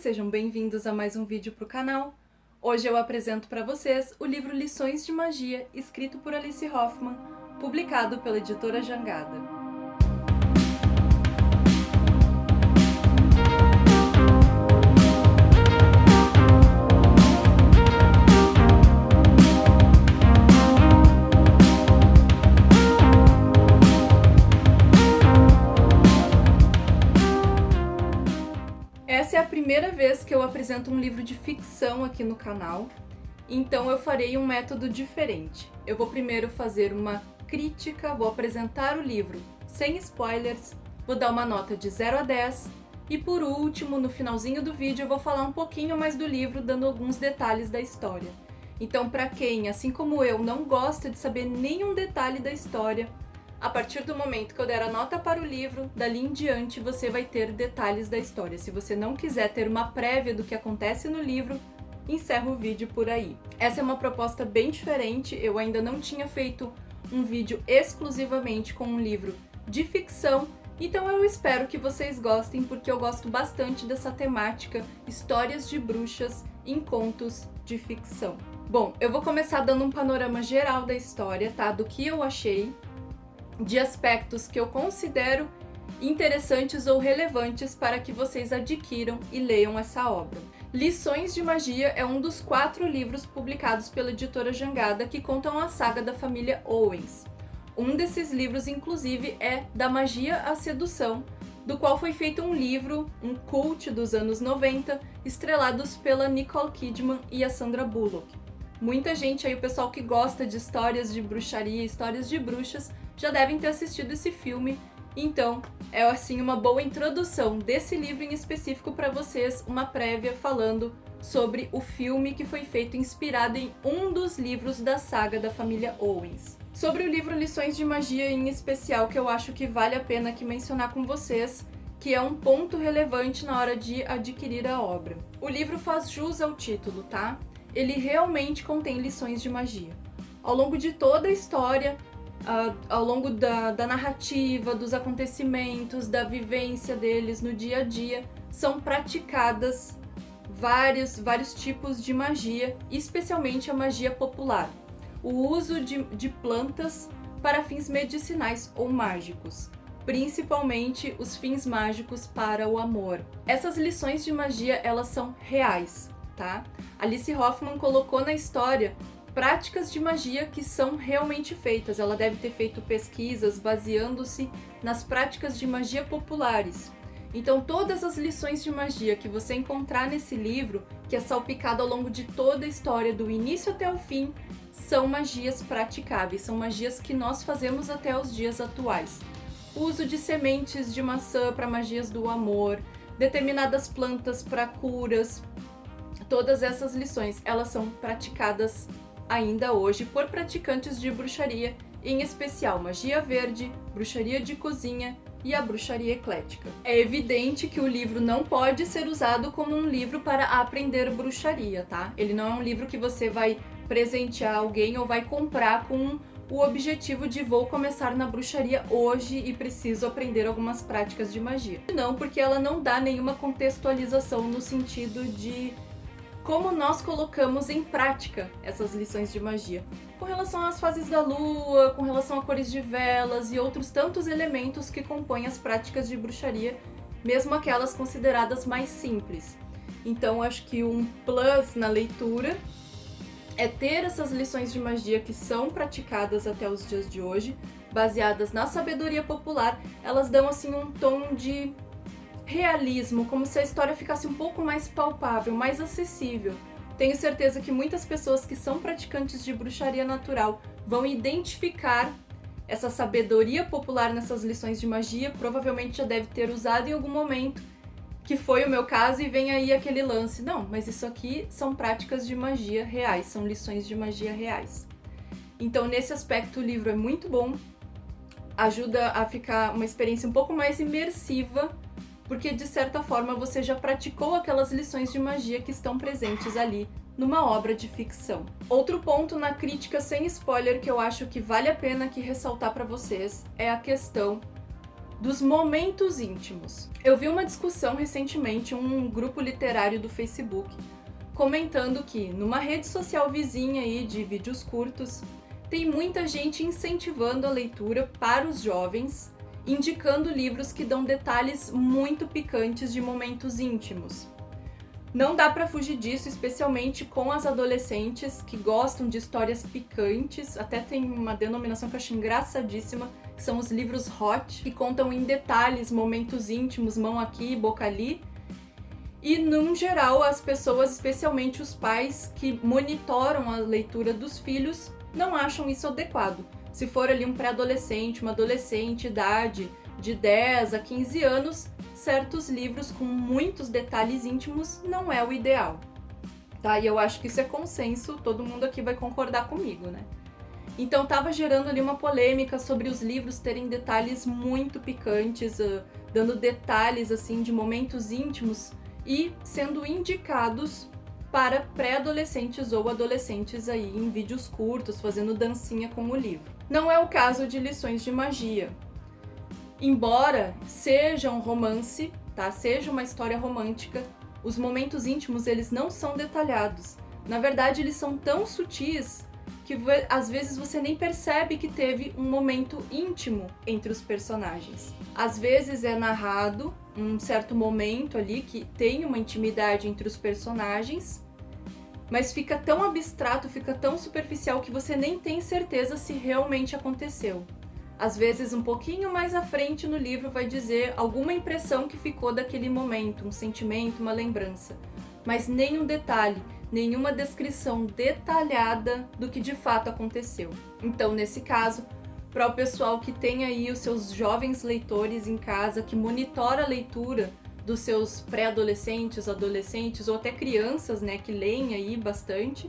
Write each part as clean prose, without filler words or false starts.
sejam bem-vindos a mais um vídeo para o canal. Hoje eu apresento para vocês o livro Lições de Magia, escrito por Alice Hoffman, publicado pela editora Jangada. Essa é a primeira vez que eu apresento um livro de ficção aqui no canal, então eu farei um método diferente. Eu vou primeiro fazer uma crítica, vou apresentar o livro sem spoilers, vou dar uma nota de 0 a 10 e por último, no finalzinho do vídeo, eu vou falar um pouquinho mais do livro, dando alguns detalhes da história. Então, para quem, assim como eu, não gosta de saber nenhum detalhe da história, a partir do momento que eu der a nota para o livro, dali em diante você vai ter detalhes da história. Se você não quiser ter uma prévia do que acontece no livro, encerra o vídeo por aí. Essa é uma proposta bem diferente, eu ainda não tinha feito um vídeo exclusivamente com um livro de ficção, então eu espero que vocês gostem, porque eu gosto bastante dessa temática, histórias de bruxas em contos de ficção. Bom, eu vou começar dando um panorama geral da história, tá? Do que eu achei, de aspectos que eu considero interessantes ou relevantes para que vocês adquiram e leiam essa obra. Lições de Magia é um dos 4 livros publicados pela editora Jangada que contam a saga da família Owens. Um desses livros, inclusive, é Da Magia à Sedução, do qual foi feito um livro, um cult dos anos 90, estrelados pela Nicole Kidman e a Sandra Bullock. Muita gente aí, o pessoal que gosta de histórias de bruxaria, histórias de bruxas, já devem ter assistido esse filme, então é assim uma boa introdução desse livro em específico para vocês, uma prévia falando sobre o filme que foi feito inspirado em um dos livros da saga da família Owens. Sobre o livro Lições de Magia em especial, que eu acho que vale a pena aqui mencionar com vocês, que é um ponto relevante na hora de adquirir a obra. O livro faz jus ao título, tá? Ele realmente contém lições de magia. Ao longo de toda a história, ao longo da narrativa, dos acontecimentos, da vivência deles no dia a dia, são praticadas vários tipos de magia, especialmente a magia popular. O uso de plantas para fins medicinais ou mágicos, principalmente os fins mágicos para o amor. Essas lições de magia, elas são reais, tá? Alice Hoffman colocou na história práticas de magia que são realmente feitas. Ela deve ter feito pesquisas baseando-se nas práticas de magia populares. Então, todas as lições de magia que você encontrar nesse livro, que é salpicado ao longo de toda a história, do início até o fim, são magias praticáveis, são magias que nós fazemos até os dias atuais. O uso de sementes de maçã para magias do amor, determinadas plantas para curas, todas essas lições, elas são praticadas ainda hoje por praticantes de bruxaria, em especial magia verde, bruxaria de cozinha e a bruxaria eclética. É evidente que o livro não pode ser usado como um livro para aprender bruxaria, tá? Ele não é um livro que você vai presentear alguém ou vai comprar com o objetivo de vou começar na bruxaria hoje e preciso aprender algumas práticas de magia. Não, porque ela não dá nenhuma contextualização no sentido de como nós colocamos em prática essas lições de magia, com relação às fases da lua, com relação a cores de velas e outros tantos elementos que compõem as práticas de bruxaria, mesmo aquelas consideradas mais simples. Então, acho que um plus na leitura é ter essas lições de magia que são praticadas até os dias de hoje, baseadas na sabedoria popular. Elas dão assim um tom de realismo, como se a história ficasse um pouco mais palpável, mais acessível. Tenho certeza que muitas pessoas que são praticantes de bruxaria natural vão identificar essa sabedoria popular nessas lições de magia, provavelmente já deve ter usado em algum momento, que foi o meu caso, e vem aí aquele lance, não, mas isso aqui são práticas de magia reais, são lições de magia reais. Então, nesse aspecto, o livro é muito bom, ajuda a ficar uma experiência um pouco mais imersiva, porque de certa forma você já praticou aquelas lições de magia que estão presentes ali numa obra de ficção. Outro ponto na crítica sem spoiler que eu acho que vale a pena aqui ressaltar para vocês é a questão dos momentos íntimos. Eu vi uma discussão recentemente em um grupo literário do Facebook, comentando que numa rede social vizinha aí de vídeos curtos, tem muita gente incentivando a leitura para os jovens, indicando livros que dão detalhes muito picantes de momentos íntimos. Não dá para fugir disso, especialmente com as adolescentes que gostam de histórias picantes. Até tem uma denominação que eu acho engraçadíssima, que são os livros hot, que contam em detalhes momentos íntimos, mão aqui, boca ali. E, no geral, as pessoas, especialmente os pais que monitoram a leitura dos filhos, não acham isso adequado. Se for ali um pré-adolescente, uma adolescente, idade de 10 a 15 anos, certos livros com muitos detalhes íntimos não é o ideal, tá? E eu acho que isso é consenso, todo mundo aqui vai concordar comigo, né? Então tava gerando ali uma polêmica sobre os livros terem detalhes muito picantes, dando detalhes assim de momentos íntimos e sendo indicados para pré-adolescentes ou adolescentes aí em vídeos curtos, fazendo dancinha com o livro. Não é o caso de Lições de Magia. Embora seja um romance, tá? Seja uma história romântica, os momentos íntimos eles não são detalhados. Na verdade, eles são tão sutis que às vezes você nem percebe que teve um momento íntimo entre os personagens. Às vezes é narrado um certo momento ali que tem uma intimidade entre os personagens, mas fica tão abstrato, fica tão superficial que você nem tem certeza se realmente aconteceu. Às vezes, um pouquinho mais à frente no livro vai dizer alguma impressão que ficou daquele momento, um sentimento, uma lembrança, mas nenhum detalhe, nenhuma descrição detalhada do que de fato aconteceu. Então, nesse caso, para o pessoal que tem aí os seus jovens leitores em casa, que monitora a leitura dos seus pré-adolescentes, adolescentes ou até crianças, né, que leem aí bastante,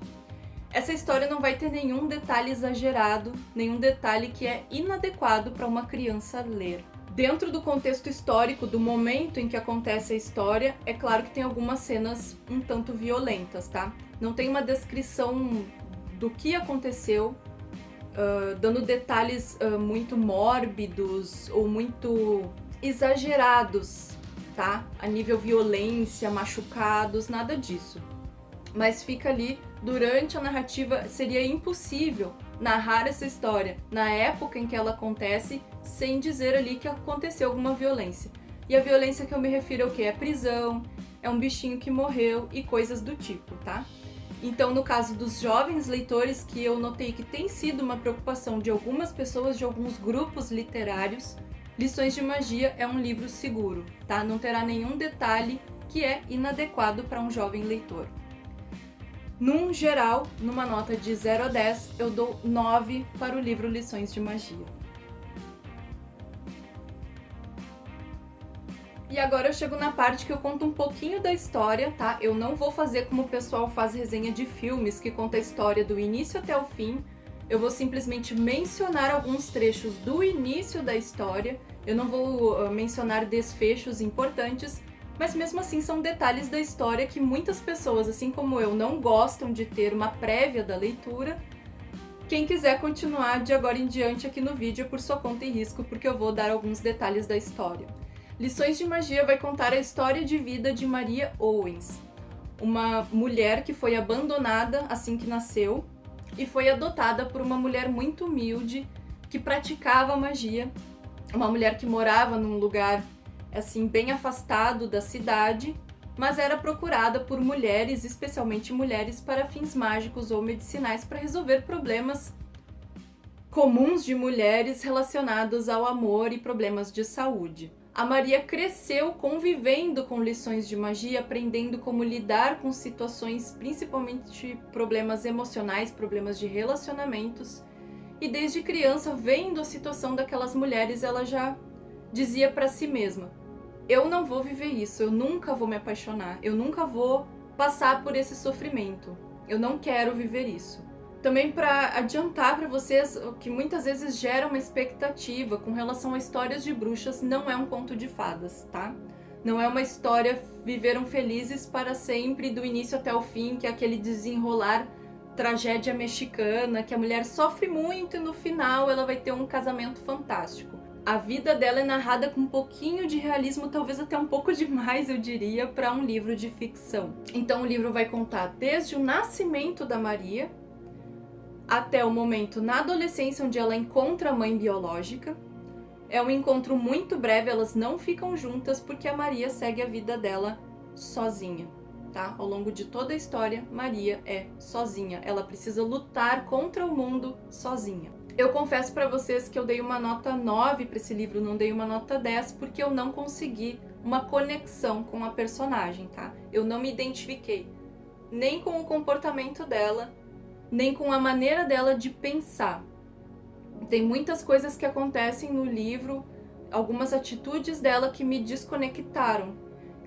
essa história não vai ter nenhum detalhe exagerado, nenhum detalhe que é inadequado para uma criança ler. Dentro do contexto histórico, do momento em que acontece a história, é claro que tem algumas cenas um tanto violentas, tá? Não tem uma descrição do que aconteceu, dando detalhes muito mórbidos ou muito exagerados, tá? A nível violência, machucados, nada disso. Mas fica ali, durante a narrativa, seria impossível narrar essa história na época em que ela acontece sem dizer ali que aconteceu alguma violência. E a violência que eu me refiro é o quê? É prisão, é um bichinho que morreu e coisas do tipo, tá? Então, no caso dos jovens leitores, que eu notei que tem sido uma preocupação de algumas pessoas, de alguns grupos literários, Lições de Magia é um livro seguro, tá? Não terá nenhum detalhe que é inadequado para um jovem leitor. Num geral, numa nota de 0 a 10, eu dou 9 para o livro Lições de Magia. E agora eu chego na parte que eu conto um pouquinho da história, tá? Eu não vou fazer como o pessoal faz resenha de filmes, que conta a história do início até o fim. Eu vou simplesmente mencionar alguns trechos do início da história. Eu não vou mencionar desfechos importantes, mas mesmo assim são detalhes da história que muitas pessoas, assim como eu, não gostam de ter uma prévia da leitura. Quem quiser continuar de agora em diante aqui no vídeo é por sua conta e risco, porque eu vou dar alguns detalhes da história. Lições de Magia vai contar a história de vida de Maria Owens, uma mulher que foi abandonada assim que nasceu e foi adotada por uma mulher muito humilde que praticava magia, uma mulher que morava num lugar assim bem afastado da cidade, mas era procurada por mulheres, especialmente mulheres para fins mágicos ou medicinais para resolver problemas comuns de mulheres relacionados ao amor e problemas de saúde. A Maria cresceu convivendo com lições de magia, aprendendo como lidar com situações, principalmente problemas emocionais, problemas de relacionamentos. E desde criança, vendo a situação daquelas mulheres, ela já dizia para si mesma: eu não vou viver isso, eu nunca vou me apaixonar, eu nunca vou passar por esse sofrimento, eu não quero viver isso. Também para adiantar para vocês que muitas vezes gera uma expectativa com relação a histórias de bruxas, não é um conto de fadas, tá? Não é uma história viveram felizes para sempre, do início até o fim, que é aquele desenrolar tragédia mexicana, que a mulher sofre muito e no final ela vai ter um casamento fantástico. A vida dela é narrada com um pouquinho de realismo, talvez até um pouco demais, eu diria, para um livro de ficção. Então o livro vai contar desde o nascimento da Maria até o momento na adolescência, onde ela encontra a mãe biológica. É um encontro muito breve, elas não ficam juntas porque a Maria segue a vida dela sozinha, tá? Ao longo de toda a história, Maria é sozinha. Ela precisa lutar contra o mundo sozinha. Eu confesso para vocês que eu dei uma nota 9 para esse livro, não dei uma nota 10, porque eu não consegui uma conexão com a personagem, tá? Eu não me identifiquei nem com o comportamento dela, nem com a maneira dela de pensar. Tem muitas coisas que acontecem no livro, algumas atitudes dela que me desconectaram.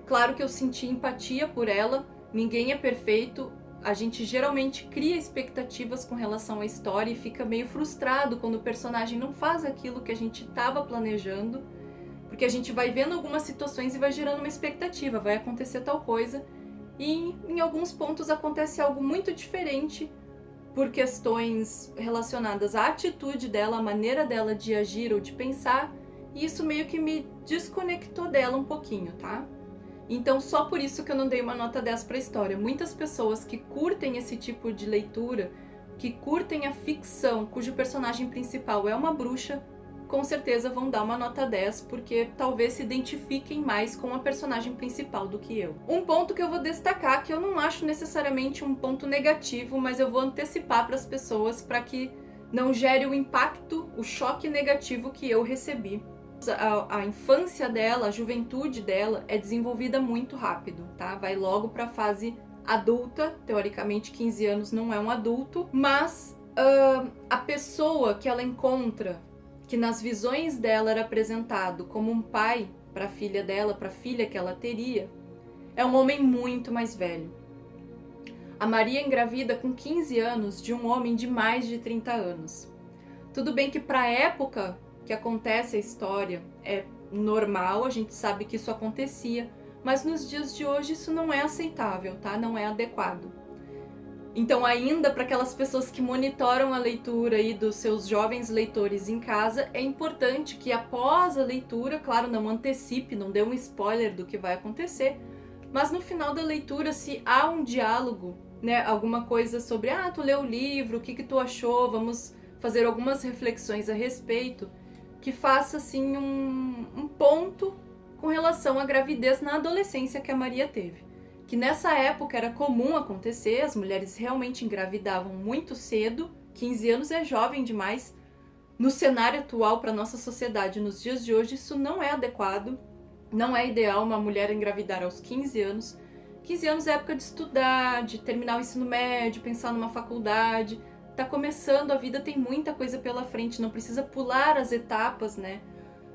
Claro que eu senti empatia por ela, ninguém é perfeito, a gente geralmente cria expectativas com relação à história e fica meio frustrado quando o personagem não faz aquilo que a gente estava planejando, porque a gente vai vendo algumas situações e vai gerando uma expectativa, vai acontecer tal coisa, e em alguns pontos acontece algo muito diferente por questões relacionadas à atitude dela, à maneira dela de agir ou de pensar, e isso meio que me desconectou dela um pouquinho, tá? Então, só por isso que eu não dei uma nota 10 para a história. Muitas pessoas que curtem esse tipo de leitura, que curtem a ficção, cujo personagem principal é uma bruxa, com certeza vão dar uma nota 10, porque talvez se identifiquem mais com a personagem principal do que eu. Um ponto que eu vou destacar, que eu não acho necessariamente um ponto negativo, mas eu vou antecipar para as pessoas para que não gere o impacto, o choque negativo que eu recebi. A infância dela, a juventude dela é desenvolvida muito rápido, tá? Vai logo para a fase adulta, teoricamente 15 anos não é um adulto, mas a pessoa que ela encontra, que nas visões dela era apresentado como um pai para a filha dela, para a filha que ela teria, é um homem muito mais velho. A Maria engravida com 15 anos de um homem de mais de 30 anos. Tudo bem que para a época que acontece a história é normal, a gente sabe que isso acontecia, mas nos dias de hoje isso não é aceitável, tá? Não é adequado. Então, ainda para aquelas pessoas que monitoram a leitura aí dos seus jovens leitores em casa, é importante que após a leitura, claro, não antecipe, não dê um spoiler do que vai acontecer, mas no final da leitura, se há um diálogo, né, alguma coisa sobre, tu leu o livro, o que tu achou, vamos fazer algumas reflexões a respeito, que faça assim um ponto com relação à gravidez na adolescência que a Maria teve. Que nessa época era comum acontecer, as mulheres realmente engravidavam muito cedo, 15 anos é jovem demais. No cenário atual para nossa sociedade, nos dias de hoje, isso não é adequado, não é ideal uma mulher engravidar aos 15 anos. 15 anos é época de estudar, de terminar o ensino médio, pensar numa faculdade. Tá começando, a vida tem muita coisa pela frente, não precisa pular as etapas, né?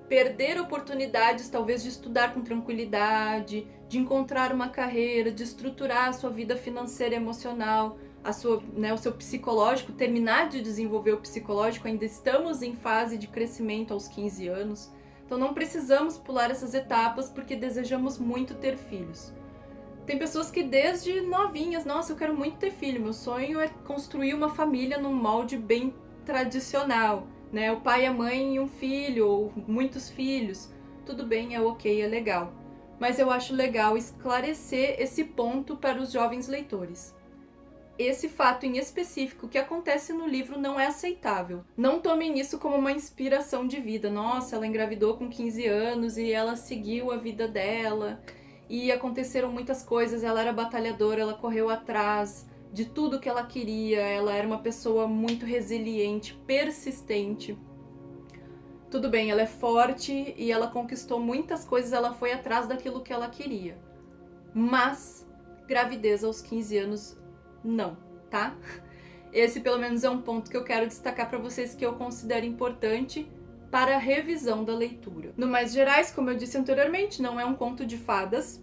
Perder oportunidades, talvez, de estudar com tranquilidade, de encontrar uma carreira, de estruturar a sua vida financeira e emocional, o seu psicológico, terminar de desenvolver o psicológico. Ainda estamos em fase de crescimento aos 15 anos, então não precisamos pular essas etapas porque desejamos muito ter filhos. Tem pessoas que desde novinhas, nossa, eu quero muito ter filho, meu sonho é construir uma família num molde bem tradicional, né? O pai, a mãe e um filho, ou muitos filhos. Tudo bem, é ok, é legal. Mas eu acho legal esclarecer esse ponto para os jovens leitores. Esse fato em específico que acontece no livro não é aceitável. Não tomem isso como uma inspiração de vida. Nossa, ela engravidou com 15 anos e ela seguiu a vida dela. E aconteceram muitas coisas, ela era batalhadora, ela correu atrás de tudo que ela queria, ela era uma pessoa muito resiliente, persistente. Tudo bem, ela é forte e ela conquistou muitas coisas, ela foi atrás daquilo que ela queria. Mas gravidez aos 15 anos, não, tá? Esse pelo menos é um ponto que eu quero destacar para vocês que eu considero importante para a revisão da leitura. No mais gerais, como eu disse anteriormente, não é um conto de fadas.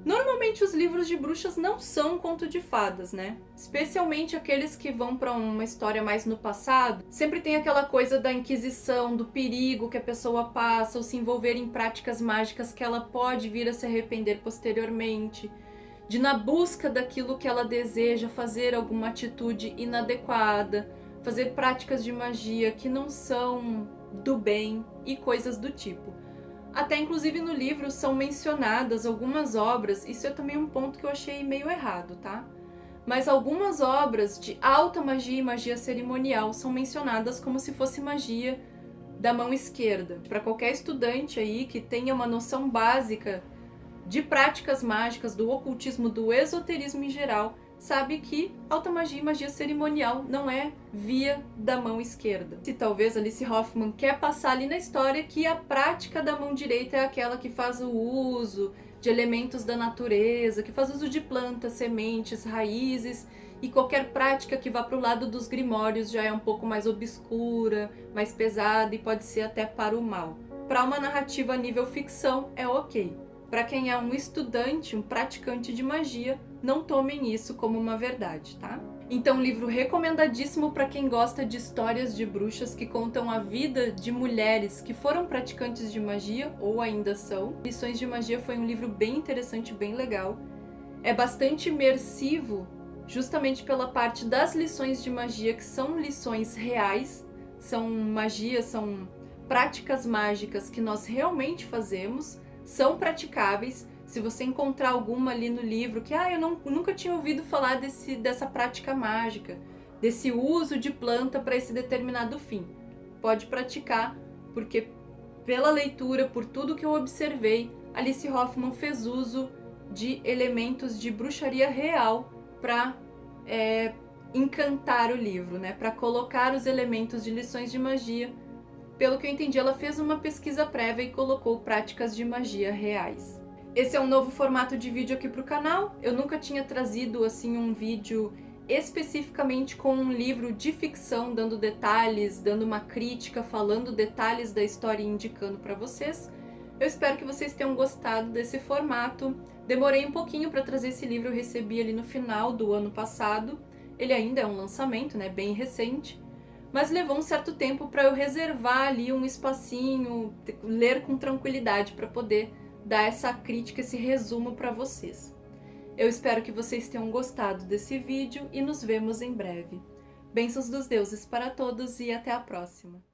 Normalmente os livros de bruxas não são um conto de fadas, né? Especialmente aqueles que vão para uma história mais no passado. Sempre tem aquela coisa da inquisição, do perigo que a pessoa passa, ou se envolver em práticas mágicas que ela pode vir a se arrepender posteriormente. De na busca daquilo que ela deseja, fazer alguma atitude inadequada, fazer práticas de magia que não são do bem e coisas do tipo. Até inclusive no livro são mencionadas algumas obras, isso é também um ponto que eu achei meio errado, tá? Mas algumas obras de alta magia e magia cerimonial são mencionadas como se fosse magia da mão esquerda. Para qualquer estudante aí que tenha uma noção básica de práticas mágicas, do ocultismo, do esoterismo em geral, sabe que alta magia e magia cerimonial não é via da mão esquerda. Se talvez Alice Hoffman quer passar ali na história que a prática da mão direita é aquela que faz o uso de elementos da natureza, que faz uso de plantas, sementes, raízes, e qualquer prática que vá para o lado dos grimórios já é um pouco mais obscura, mais pesada e pode ser até para o mal. Para uma narrativa a nível ficção é ok. Para quem é um estudante, um praticante de magia, não tomem isso como uma verdade, tá? Então, livro recomendadíssimo para quem gosta de histórias de bruxas que contam a vida de mulheres que foram praticantes de magia ou ainda são. Lições de Magia foi um livro bem interessante, bem legal. É bastante imersivo, justamente pela parte das lições de magia, que são lições reais, são magias, são práticas mágicas que nós realmente fazemos, são praticáveis. Se você encontrar alguma ali no livro que eu nunca tinha ouvido falar dessa prática mágica, desse uso de planta para esse determinado fim, pode praticar, porque pela leitura, por tudo que eu observei, Alice Hoffman fez uso de elementos de bruxaria real para encantar o livro, né? Para colocar os elementos de lições de magia. Pelo que eu entendi, ela fez uma pesquisa prévia e colocou práticas de magia reais. Esse é um novo formato de vídeo aqui para o canal. Eu nunca tinha trazido assim um vídeo especificamente com um livro de ficção, dando detalhes, dando uma crítica, falando detalhes da história e indicando para vocês. Eu espero que vocês tenham gostado desse formato. Demorei um pouquinho para trazer esse livro, eu recebi ali no final do ano passado. Ele ainda é um lançamento, né, bem recente. Mas levou um certo tempo para eu reservar ali um espacinho, ler com tranquilidade para poder dar essa crítica, esse resumo para vocês. Eu espero que vocês tenham gostado desse vídeo e nos vemos em breve. Bênçãos dos deuses para todos e até a próxima!